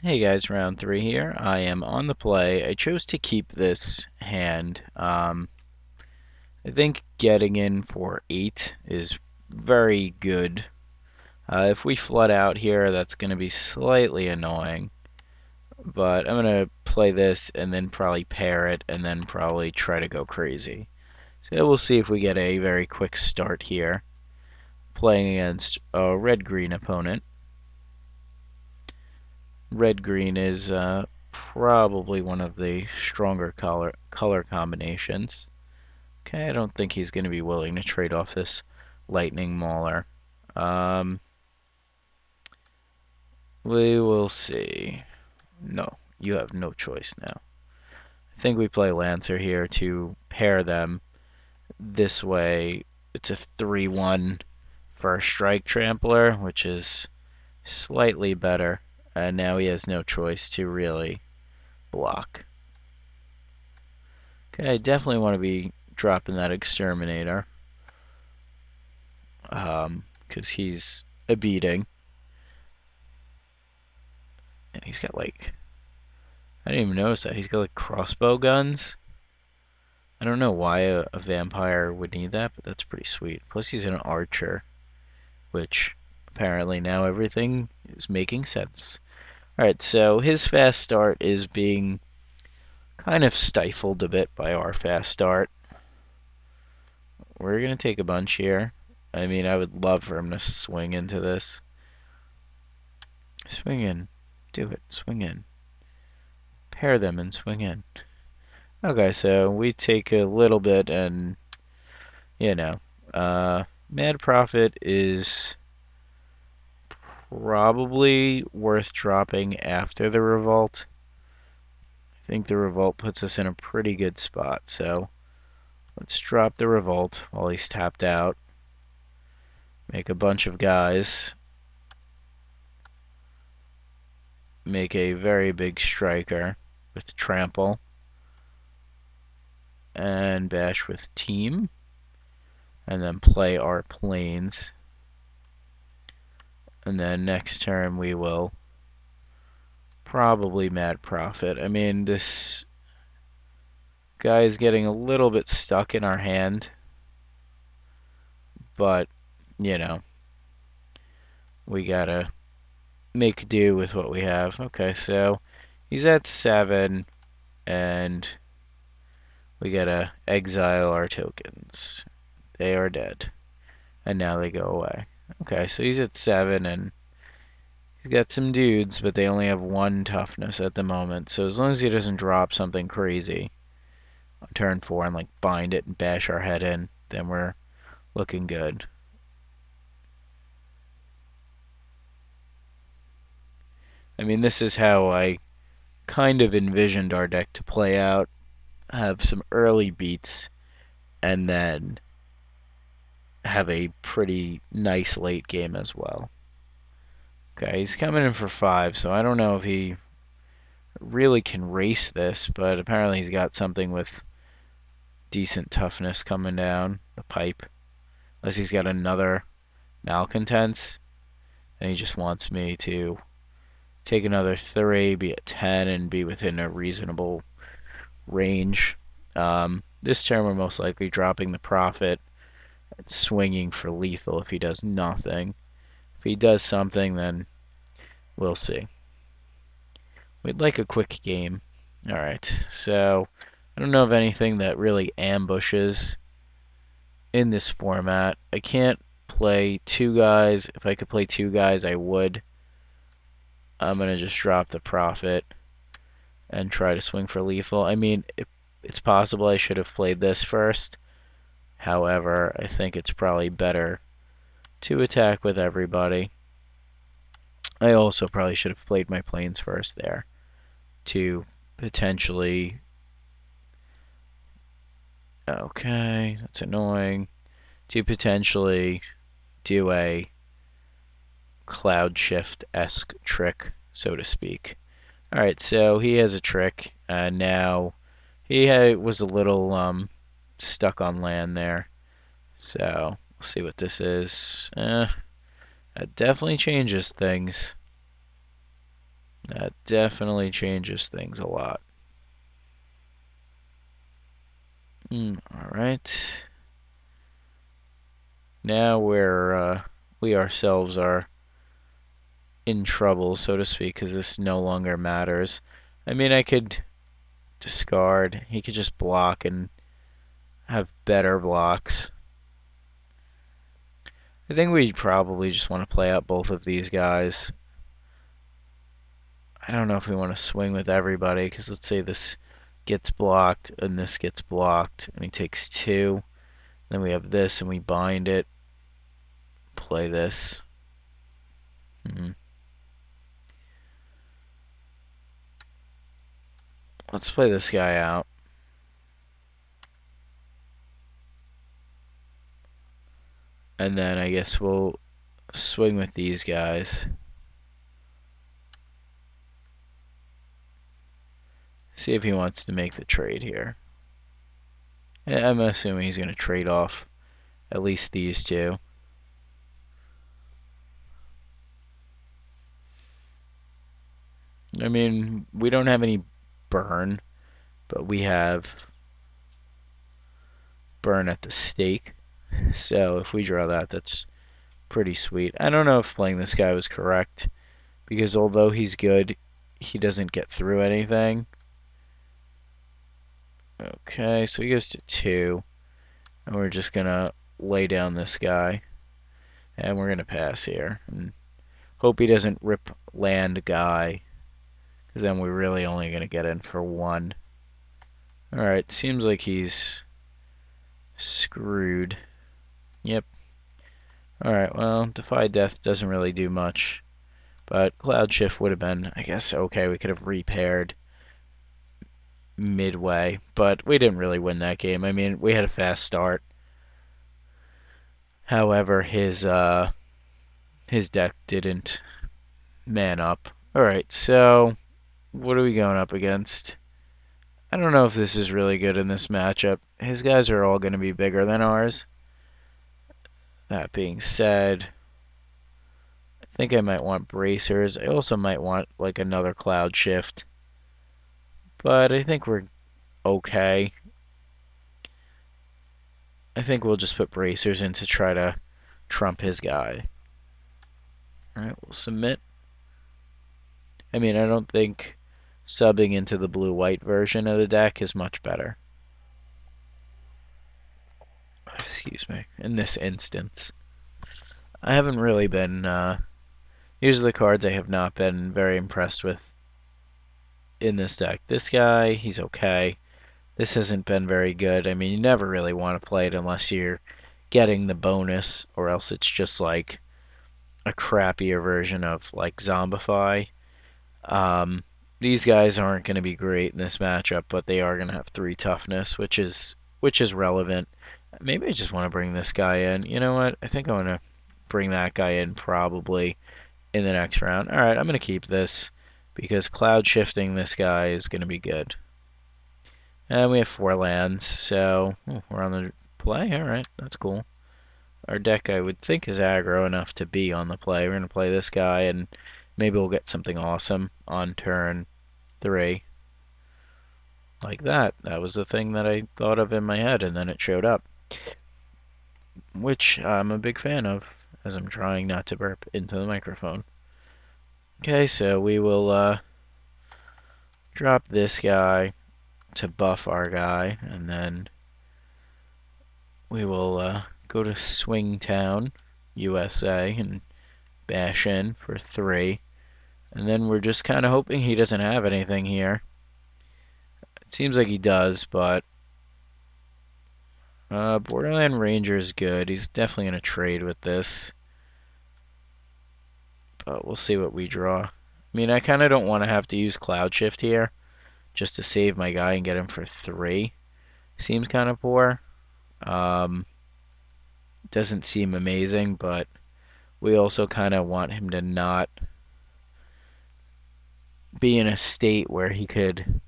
Hey guys, round 3 here. I am on the play. I chose to keep this hand. I think getting in for 8 is very good. If we flood out here, that's going to be slightly annoying. But I'm going to play this and then probably pair it and then probably try to go crazy. So we'll see if we get a very quick start here. Playing against a red-green opponent. Red-green is probably one of the stronger color combinations. Okay, I don't think he's going to be willing to trade off this lightning mauler. Um, we will see. No, you have no choice now. I think we play Lancer here to pair them. This way, it's a 3-1 for a strike trampler, which is slightly better. And now he has no choice to really block. Okay, I definitely want to be dropping that exterminator. Because he's a beating. And he's got like, I didn't even notice that. He's got like crossbow guns. I don't know why a vampire would need that, but that's pretty sweet. Plus he's an archer, which apparently now everything is making sense. Alright, so his fast start is being kind of stifled a bit by our fast start. We're going to take a bunch here. I mean, I would love for him to swing into this. Swing in. Do it. Swing in. Pair them and swing in. Okay, so we take a little bit and, you know, Mad Prophet is probably worth dropping after the Revolt. I think the Revolt puts us in a pretty good spot, so let's drop the Revolt while he's tapped out. Make a bunch of guys. Make a very big striker with Trample. And bash with Team. And then play our planes. And then next turn we will probably Mad Prophet. I mean, this guy is getting a little bit stuck in our hand. But, you know, we gotta make do with what we have. Okay, so he's at 7, and we gotta exile our tokens. They are dead. And now they go away. Okay, so he's at 7, and he's got some dudes, but they only have 1 toughness at the moment. So as long as he doesn't drop something crazy on turn 4 and like bind it and bash our head in, then we're looking good. I mean, this is how I kind of envisioned our deck to play out. Have some early beats, and then have a pretty nice late game as well. Okay, he's coming in for 5, so I don't know if he really can race this, but apparently he's got something with decent toughness coming down the pipe. Unless he's got another Malcontents, and he just wants me to take another 3, be at 10, and be within a reasonable range. This turn we're most likely dropping the Prophet and swinging for lethal if he does nothing. If he does something, then we'll see. We'd like a quick game. Alright, so I don't know of anything that really ambushes in this format. I can't play 2 guys. If I could play 2 guys, I would. I'm going to just drop the Prophet and try to swing for lethal. I mean, it's possible I should have played this first. However, I think it's probably better to attack with everybody. I also probably should have played my planes first there to potentially... Okay, that's annoying. To potentially do a cloud shift-esque trick, so to speak. Alright, so he has a trick, and now he was a little stuck on land there. So, we'll see what this is. That definitely changes things. That definitely changes things a lot. Alright. Now we ourselves are in trouble, so to speak, because this no longer matters. I mean, I could discard. He could just block and have better blocks. I think we probably just want to play out both of these guys. I don't know if we want to swing with everybody, because let's say this gets blocked and this gets blocked, and he takes 2. Then we have this and we bind it. Play this. Let's play this guy out. And then I guess we'll swing with these guys. See if he wants to make the trade here. I'm assuming he's going to trade off at least these two. I mean, we don't have any burn, but we have burn at the stake. So if we draw that, that's pretty sweet. I don't know if playing this guy was correct, because although he's good, he doesn't get through anything. Okay, so he goes to 2, and we're just gonna lay down this guy, and we're gonna pass here, and hope he doesn't rip land guy, because then we're really only gonna get in for 1. Alright, seems like he's screwed. Yep. Alright, well, Defy Death doesn't really do much, but Cloud Shift would have been, I guess, okay. We could have repaired midway, but we didn't really win that game. I mean, we had a fast start. However, his deck didn't man up. Alright, so what are we going up against? I don't know if this is really good in this matchup. His guys are all going to be bigger than ours. That being said, I think I might want bracers. I also might want like another Cloud Shift. But I think we're okay. I think we'll just put bracers in to try to trump his guy. Alright, we'll submit. I mean, I don't think subbing into the blue-white version of the deck is much better. Excuse me. In this instance. I haven't really been, these are the cards I have not been very impressed with in this deck. This guy, he's okay. This hasn't been very good. I mean, you never really want to play it unless you're getting the bonus, or else it's just like a crappier version of like Zombify. These guys aren't going to be great in this matchup, but they are going to have 3 toughness, which is relevant. Maybe I just want to bring this guy in. You know what? I think I want to bring that guy in probably in the next round. Alright, I'm going to keep this because cloud shifting this guy is going to be good. And we have 4 lands, so we're on the play. Alright, that's cool. Our deck, I would think, is aggro enough to be on the play. We're going to play this guy, and maybe we'll get something awesome on turn 3. Like that. That was the thing that I thought of in my head, and then it showed up. Which I'm a big fan of, as I'm trying not to burp into the microphone. Okay, so we will drop this guy to buff our guy, and then we will go to Swingtown, USA, and bash in for 3. And then we're just kind of hoping he doesn't have anything here. It seems like he does, but Borderland Ranger is good. He's definitely going to trade with this. But we'll see what we draw. I mean, I kind of don't want to have to use Cloud Shift here just to save my guy and get him for 3. Seems kind of poor. Doesn't seem amazing, but we also kind of want him to not be in a state where he could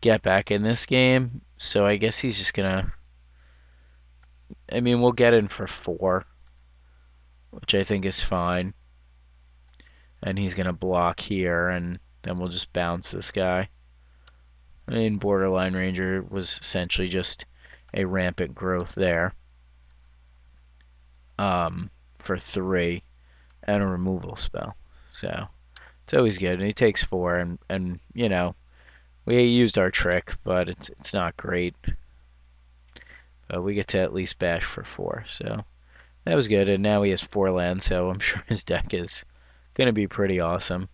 get back in this game. So I guess he's just gonna, I mean, we'll get in for 4, which I think is fine. And he's gonna block here, and Then we'll just bounce this guy. I mean, Borderline Ranger was essentially just a rampant growth there for 3 and a removal spell. So it's always good. And he takes 4, and you know, we used our trick, but it's not great. But we get to at least bash for 4, so that was good. And now he has 4 lands, so I'm sure his deck is gonna be pretty awesome.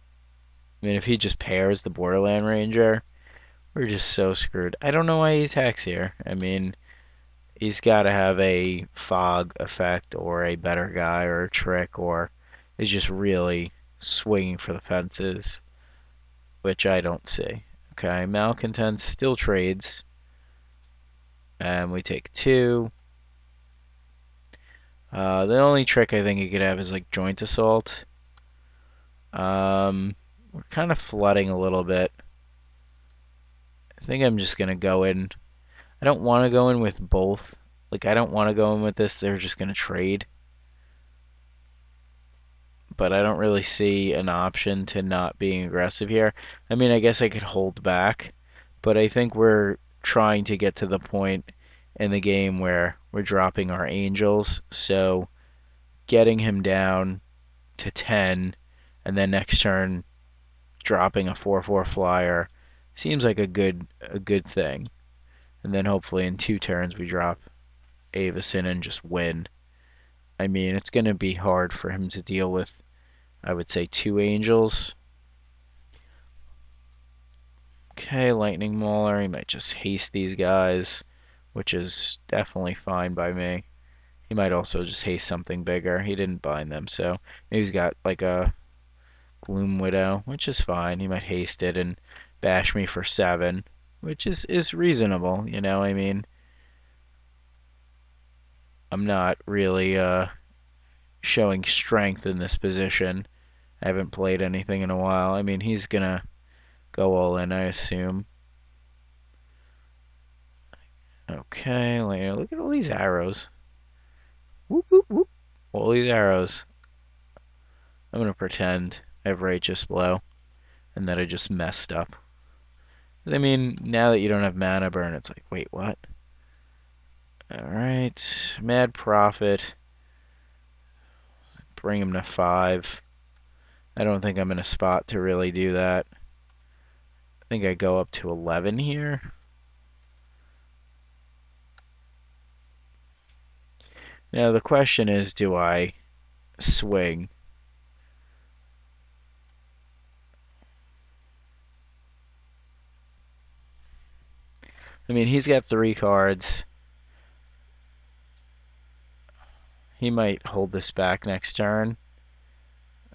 I mean, if he just pairs the Borderland Ranger, we're just so screwed. I don't know why he attacks here. I mean, he's got to have a fog effect or a better guy or a trick, or is just really swinging for the fences, which I don't see. Okay, Malcontent still trades, and we take 2. The only trick I think he could have is like Joint Assault. We're kind of flooding a little bit. I think I'm just going to go in. I don't want to go in with both. Like, I don't want to go in with this. They're just going to trade. But I don't really see an option to not being aggressive here. I mean, I guess I could hold back. But I think we're trying to get to the point in the game where we're dropping our angels. So getting him down to 10 and then next turn dropping a 4/4 flyer seems like a good thing. And then hopefully in 2 turns we drop Avacyn and just win. I mean, it's going to be hard for him to deal with, I would say, 2 angels. Okay, Lightning Mauler. He might just haste these guys, which is definitely fine by me. He might also just haste something bigger. He didn't bind them, so maybe he's got like a Gloom Widow, which is fine. He might haste it and bash me for 7, which is reasonable, you know. I mean, I'm not really showing strength in this position. I haven't played anything in a while. I mean, he's gonna go all in, I assume. Okay, look at all these arrows. Whoop, whoop, whoop. All these arrows. I'm gonna pretend I have Righteous Blow and that I just messed up. 'Cause I mean, now that you don't have mana burn, it's like, wait, what? Alright, Mad Prophet. Bring him to 5. I don't think I'm in a spot to really do that. I think I go up to 11 here. Now the question is, do I swing? I mean, he's got 3 cards. He might hold this back next turn.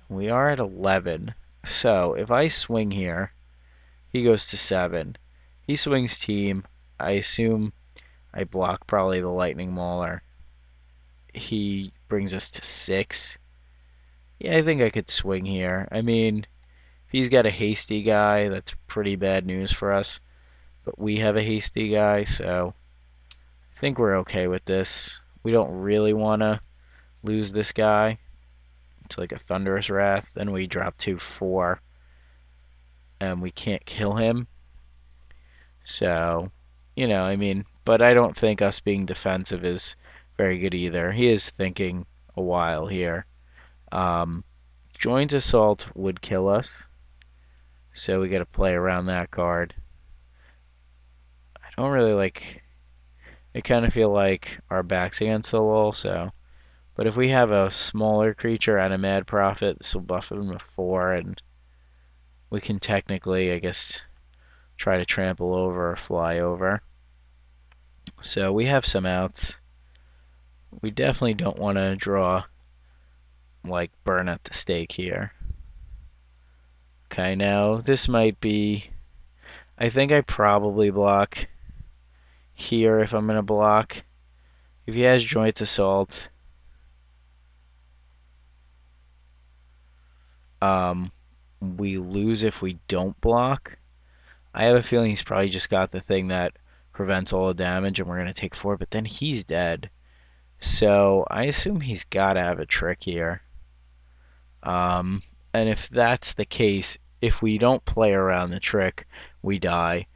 We are at 11. So if I swing here, he goes to 7. He swings team. I assume I block probably the Lightning Mauler. He brings us to 6. Yeah, I think I could swing here. I mean, if he's got a hasty guy, that's pretty bad news for us. But we have a hasty guy, so I think we're okay with this. We don't really want to lose this guy. It's like a Thunderous Wrath. Then we drop to 4. And we can't kill him. So, you know, I mean, but I don't think us being defensive is very good either. He is thinking a while here. Joint Assault would kill us. So we got to play around that card. I don't really like... I kind of feel like our back's against the wall, so... But if we have a smaller creature and a Mad Prophet, this will buff him to 4, and we can technically, I guess, try to trample over or fly over. So we have some outs. We definitely don't want to draw, like, burn at the stake here. Okay, now this might be... I think I probably block here if I'm going to block. If he has Joint Assault, we lose if we don't block. I have a feeling he's probably just got the thing that prevents all the damage and we're going to take 4, but then he's dead. So I assume he's got to have a trick here. And if that's the case, if we don't play around the trick, we die.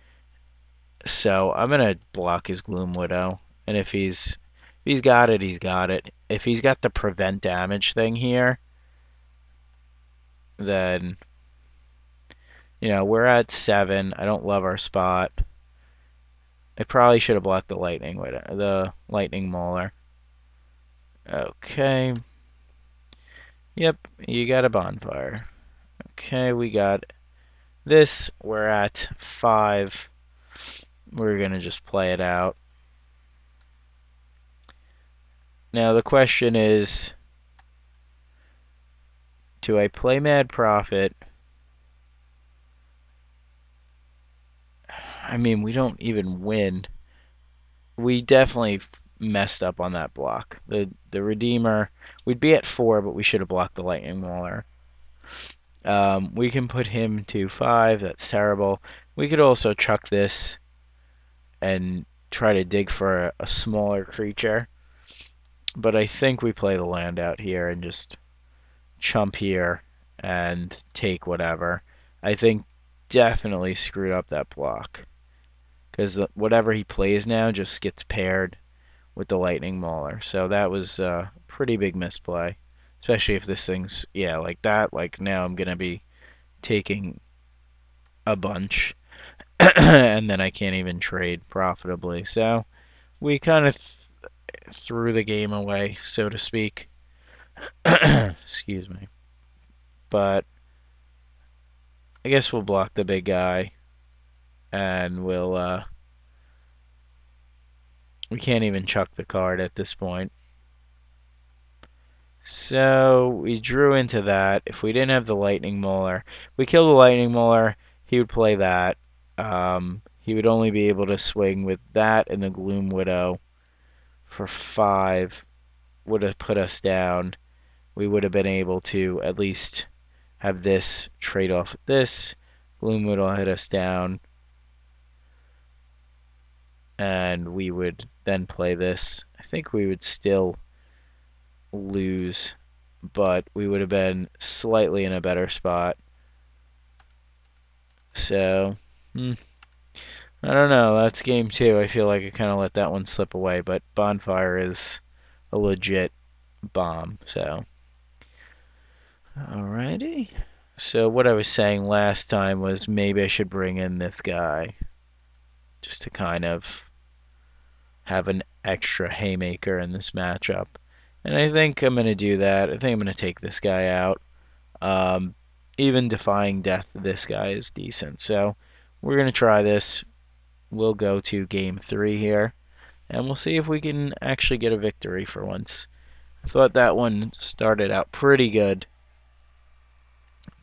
So I'm gonna block his Gloom Widow, and if he's got it, he's got it. If he's got the prevent damage thing here, then we're at 7. I don't love our spot. I probably should have blocked the lightning mauler. Okay. Yep, you got a bonfire. Okay, we got this. We're at 5. We're gonna just play it out. Now the question is, do I play Mad Prophet? I mean, we don't even win. We definitely messed up on that block. The Redeemer, we'd be at 4, but we should have blocked the Lightning Mauler. We can put him to 5. That's terrible. We could also chuck this and try to dig for a smaller creature. But I think we play the land out here and just chump here and take whatever. I think definitely screwed up that block, because whatever he plays now just gets paired with the Lightning Mauler. So that was a pretty big misplay, especially if this thing's, yeah, like that. Like now I'm going to be taking a bunch, and then I can't even trade profitably. So we kind of threw the game away, so to speak. Excuse me. But I guess we'll block the big guy, and we can't even chuck the card at this point. So we drew into that. If we didn't have the Lightning Mauler, we kill the Lightning Mauler, he would play that. He would only be able to swing with that and the Gloom Widow for 5. Would have put us down. We would have been able to at least have this trade off with this. Gloom Widow hit us down. And we would then play this. I think we would still lose, but we would have been slightly in a better spot. So, I don't know. That's game 2. I feel like I kind of let that one slip away, but Bonfire is a legit bomb. So, alrighty. So what I was saying last time was maybe I should bring in this guy just to kind of have an extra haymaker in this matchup. And I think I'm going to do that. I think I'm going to take this guy out. Even defying death, this guy is decent. So we're going to try this. We'll go to game 3 here, and we'll see if we can actually get a victory for once. I thought that one started out pretty good,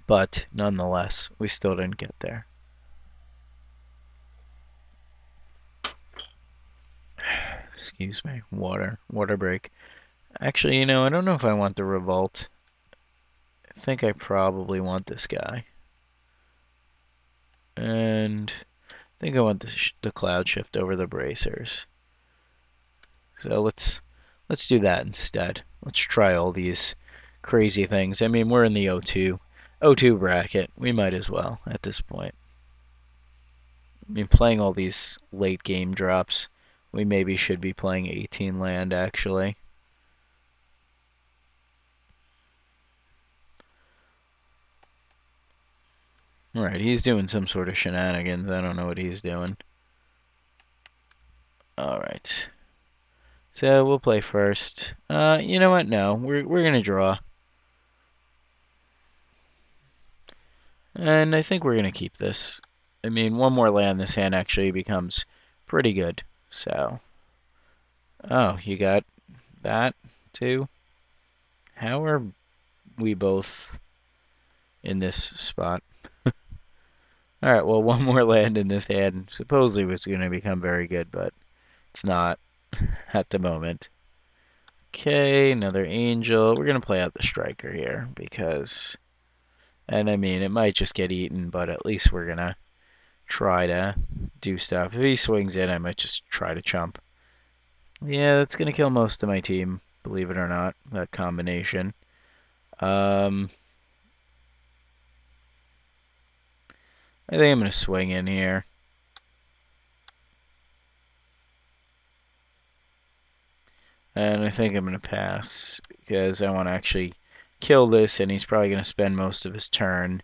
but nonetheless, we still didn't get there. Excuse me, water break. Actually, I don't know if I want the revolt. I think I probably want this guy. And I think I want the cloud shift over the bracers. So let's do that instead. Let's try all these crazy things. I mean, we're in the O2 bracket. We might as well at this point. I mean, playing all these late game drops, we maybe should be playing 18 land actually. Alright, he's doing some sort of shenanigans. I don't know what he's doing. Alright. So we'll play first. You know what? No, we're gonna draw. And I think we're gonna keep this. I mean, one more land this hand actually becomes pretty good. So, oh, you got that too? How are we both in this spot? Alright, well, one more land in this hand supposedly was going to become very good, but it's not at the moment. Okay, another angel. We're going to play out the striker here because, and I mean, it might just get eaten, but at least we're going to try to do stuff. If he swings in, I might just try to chump. Yeah, that's going to kill most of my team, believe it or not, that combination. I think I'm going to swing in here. And I think I'm going to pass because I want to actually kill this, and he's probably going to spend most of his turn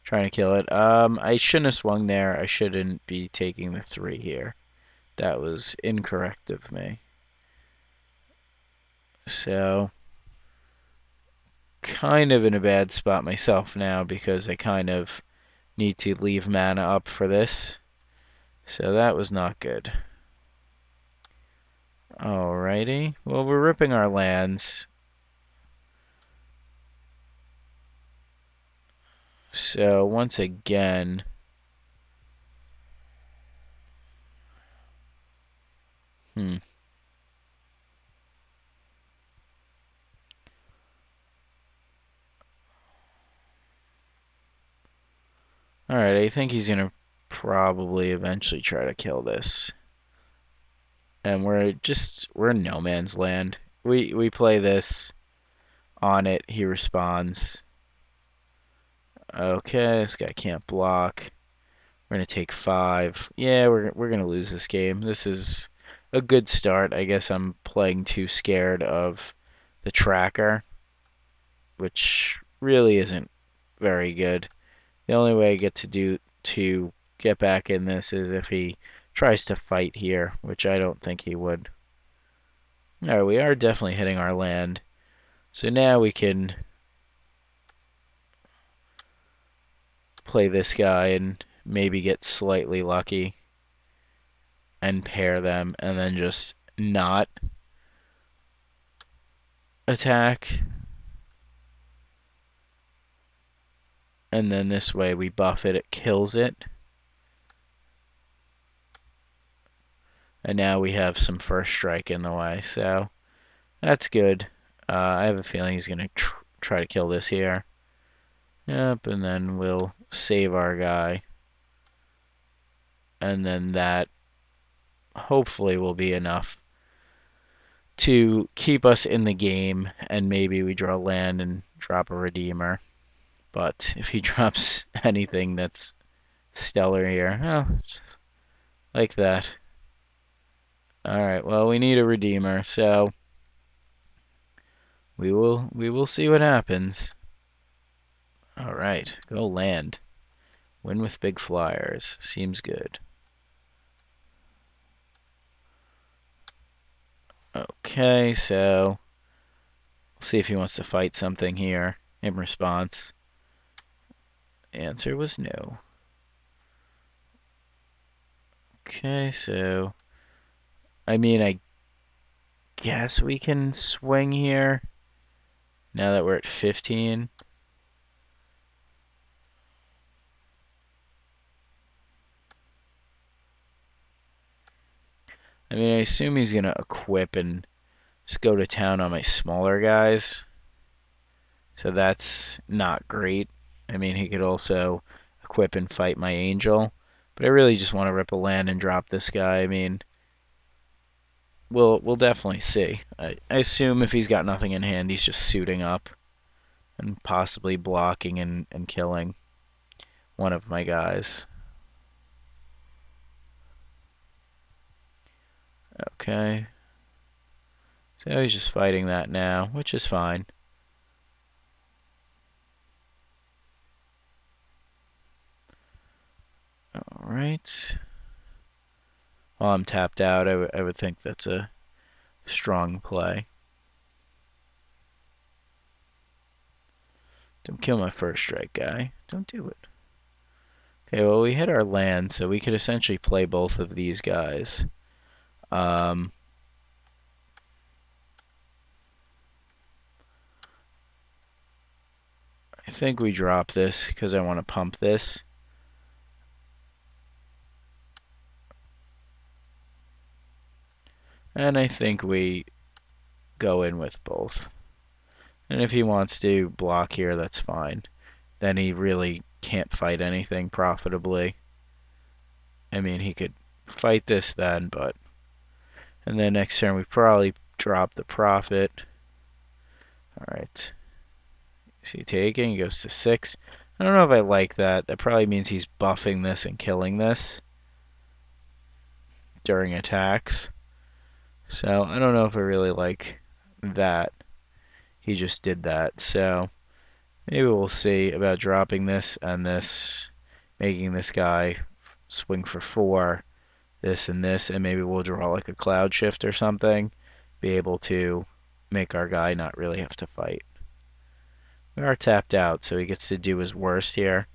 trying to kill it. I shouldn't have swung there. I shouldn't be taking the 3 here. That was incorrect of me. So, kind of in a bad spot myself now because I kind of need to leave mana up for this. So that was not good. Alrighty. Well, we're ripping our lands. So once again, Alright, I think he's gonna probably eventually try to kill this. And we're in no man's land. We play this on it, he responds. Okay, this guy can't block. We're gonna take 5. Yeah, we're gonna lose this game. This is a good start. I guess I'm playing too scared of the tracker, which really isn't very good. The only way I get to get back in this is if he tries to fight here, which I don't think he would. Alright, we are definitely hitting our land. So now we can play this guy and maybe get slightly lucky and pair them and then just not attack. And then this way we buff it, it kills it. And now we have some first strike in the way, so that's good. I have a feeling he's going to try to kill this here. Yep, and then we'll save our guy. And then that hopefully will be enough to keep us in the game, and maybe we draw land and drop a Redeemer. But if he drops anything that's stellar here, oh, just like that. Alright, well, we need a Redeemer, so we will see what happens. Alright, go land. Win with big flyers. Seems good. Okay, so we'll see if he wants to fight something here in response. The answer was no. Okay, so I mean, I guess we can swing here now that we're at 15. I mean, I assume he's going to equip and just go to town on my smaller guys. So that's not great. I mean, he could also equip and fight my angel. But I really just want to rip a land and drop this guy. I mean, we'll definitely see. I assume if he's got nothing in hand, he's just suiting up and possibly blocking and killing one of my guys. Okay. So he's just fighting that now, which is fine. Alright. While I'm tapped out, I would think that's a strong play. Don't kill my first strike guy. Don't do it. Okay, well, we hit our land, so we could essentially play both of these guys. I think we drop this because I want to pump this. And I think we go in with both. And if he wants to block here, that's fine. Then he really can't fight anything profitably. I mean, he could fight this then, but... And then next turn we probably drop the profit. Alright. Is he taking? He goes to 6. I don't know if I like that. That probably means he's buffing this and killing this during attacks. So I don't know if I really like that. He just did that. So maybe we'll see about dropping this and this, making this guy swing for 4, this and this, and maybe we'll draw like a cloud shift or something, be able to make our guy not really have to fight. We are tapped out, so he gets to do his worst here.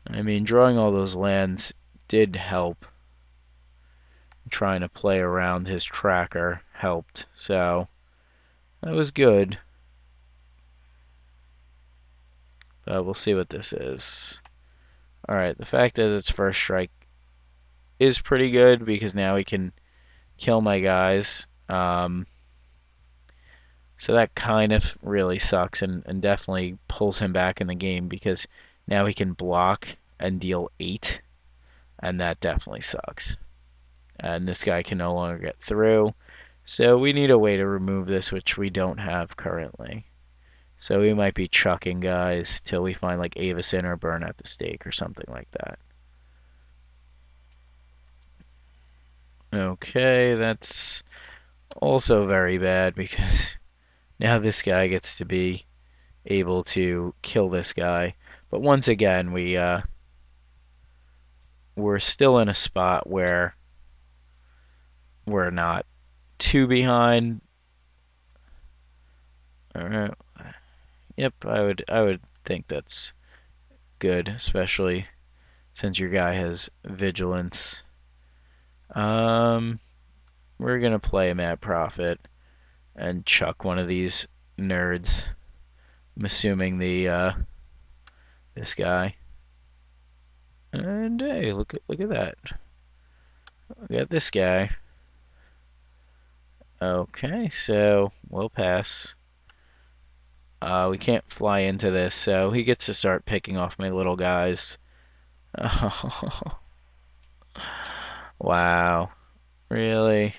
I mean, drawing all those lands did help. Trying to play around his tracker helped, so that was good. But we'll see what this is. Alright, the fact that it's first strike is pretty good because now he can kill my guys. So that kind of really sucks and definitely pulls him back in the game because now he can block and deal 8, and that definitely sucks. And this guy can no longer get through. So we need a way to remove this, which we don't have currently. So we might be chucking guys till we find like Avacyn or Burn at the Stake or something like that. Okay, that's also very bad because now this guy gets to be able to kill this guy. But once again, we're still in a spot where we're not too behind. Alright. Yep, I would think that's good, especially since your guy has vigilance. We're gonna play Mad Prophet and chuck one of these nerds. I'm assuming this guy. And hey, look at that. Look at this guy. Okay, so we'll pass. We can't fly into this, so he gets to start picking off my little guys. Oh, wow. Really?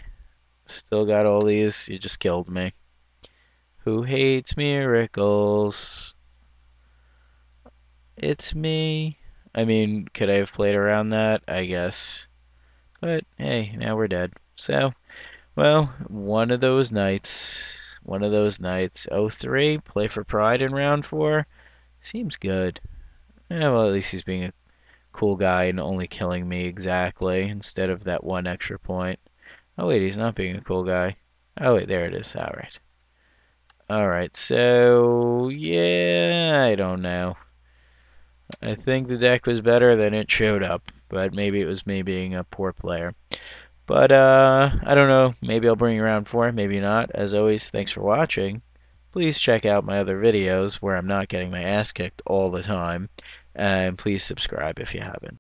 Still got all these? You just killed me. Who hates miracles? It's me. I mean, could I have played around that? I guess. But hey, now we're dead. So, well, one of those nights. One of those nights. 0-3, play for pride in round 4. Seems good. Yeah, well, at least he's being a cool guy and only killing me exactly instead of that 1 extra point. Oh, wait, he's not being a cool guy. Oh, wait, there it is. Alright. Alright, so, yeah, I don't know. I think the deck was better than it showed up, but maybe it was me being a poor player. But, I don't know. Maybe I'll bring you around 4, maybe not. As always, thanks for watching. Please check out my other videos where I'm not getting my ass kicked all the time. And please subscribe if you haven't.